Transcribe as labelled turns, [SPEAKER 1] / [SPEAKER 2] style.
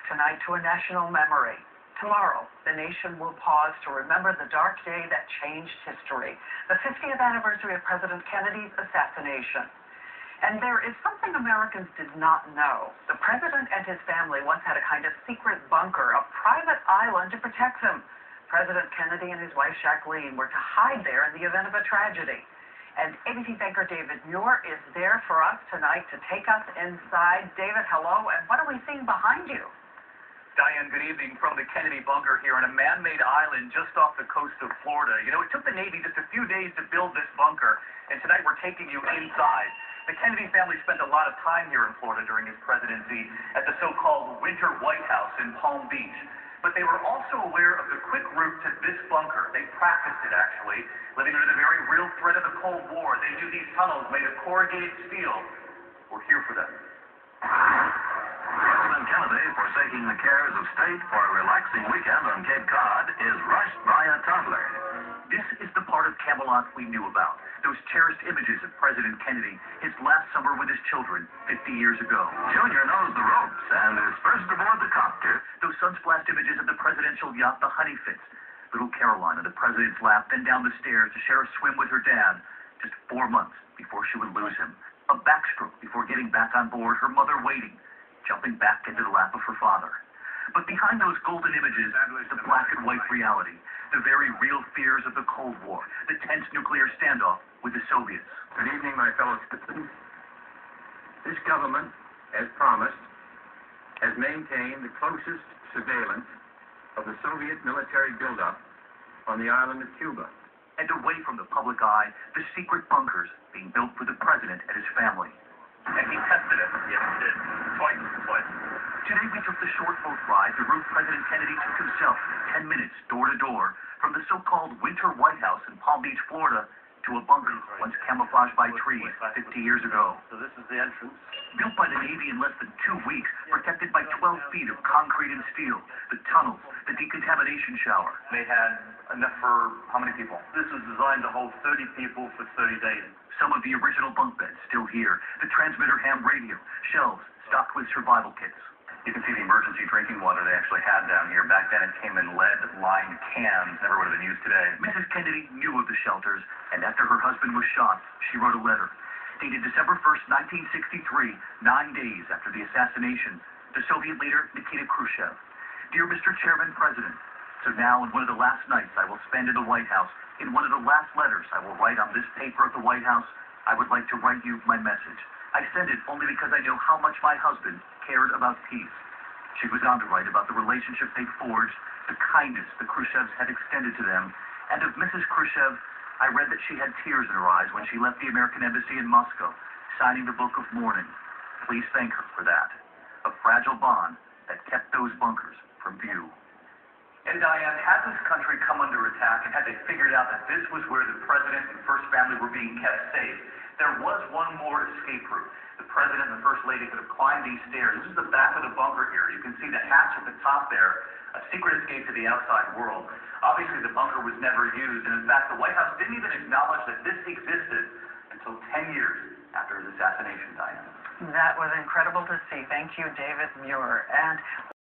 [SPEAKER 1] tonight to a national memory. Tomorrow, the nation will pause to remember the dark day that changed history, the 50th anniversary of President Kennedy's assassination. And there is something Americans did not know. The president and his family once had a kind of secret bunker, a private island to protect them. President Kennedy and his wife Jacqueline were to hide there in the event of a tragedy. And ABC banker David Muir is there for us tonight to take us inside. David, hello, and what are we seeing behind you?
[SPEAKER 2] Diane, good evening from the Kennedy bunker here on a man-made island just off the coast of Florida. You know, it took the Navy just a few days to build this bunker, and tonight we're taking you inside. The Kennedy family spent a lot of time here in Florida during his presidency at the so-called Winter White House in Palm Beach. But they were also aware of the quick route to this bunker. They practiced it, actually, living under the very real threat of the Cold War. They knew these tunnels made of corrugated steel were here for them.
[SPEAKER 3] President Kennedy, forsaking the cares of state for a relaxing weekend on Cape Cod, is rushed by a toddler.
[SPEAKER 2] This is the part of Camelot we knew about. Those cherished images of President Kennedy, his last summer with his children 50 years ago.
[SPEAKER 3] Junior knows the ropes and is first aboard the copter.
[SPEAKER 2] Those sun-splashed images of the presidential yacht, the Honey Fitz. Little Caroline on the president's lap, then down the stairs to share a swim with her dad. Just 4 months before she would lose him. A backstroke before getting back on board, her mother waiting, jumping back into the lap of her father. But behind those golden images, the black and white reality, the very real fears of the Cold War, the tense nuclear standoff with the Soviets.
[SPEAKER 4] Good evening, my fellow citizens. This government, as promised, has maintained the closest surveillance of the Soviet military buildup on the island of Cuba.
[SPEAKER 2] And away from the public eye, the secret bunkers being built for the president and his family. And he tested it. Yes, he did. Twice. Today we took the short boat ride, the route President Kennedy took himself, 10 minutes door to door, from the so-called Winter White House in Palm Beach, Florida, to a bunker once camouflaged by trees 50 years ago.
[SPEAKER 5] So this is the entrance.
[SPEAKER 2] Built by the Navy in less than 2 weeks, protected by 12 feet of concrete and steel, the tunnels, the decontamination shower.
[SPEAKER 5] They had enough for how many people? This was designed to hold 30 people for 30 days.
[SPEAKER 2] Some of the original bunk beds still here, the transmitter ham radio, shelves stocked with survival kits.
[SPEAKER 5] You can see the emergency drinking water they actually had down here. Back then it came in lead-lined cans, never would have been used today.
[SPEAKER 2] Mrs. Kennedy knew of the shelters, and after her husband was shot, she wrote a letter. Dated December 1st, 1963, 9 days after the assassination, to Soviet leader Nikita Khrushchev. Dear Mr. Chairman President, so now in one of the last nights I will spend in the White House, in one of the last letters I will write on this paper of the White House, I would like to write you my message. I send it only because I know how much my husband cared about peace. She was on to write about the relationship they forged, the kindness the Khrushchevs had extended to them, and of Mrs. Khrushchev, I read that she had tears in her eyes when she left the American embassy in Moscow, signing the Book of Mourning. Please thank her for that. A fragile bond that kept those bunkers from view. And Diane, had this country come under attack and had they figured out that this was where the president and first family were being kept safe, there was one more escape route. The president and the first lady could have climbed these stairs. This is the back of the bunker here. You can see the hatch at the top there, a secret escape to the outside world. Obviously, the bunker was never used, and in fact, the White House didn't even acknowledge that this existed until 10 years after his assassination, Diane.
[SPEAKER 1] That was incredible to see. Thank you, David Muir. And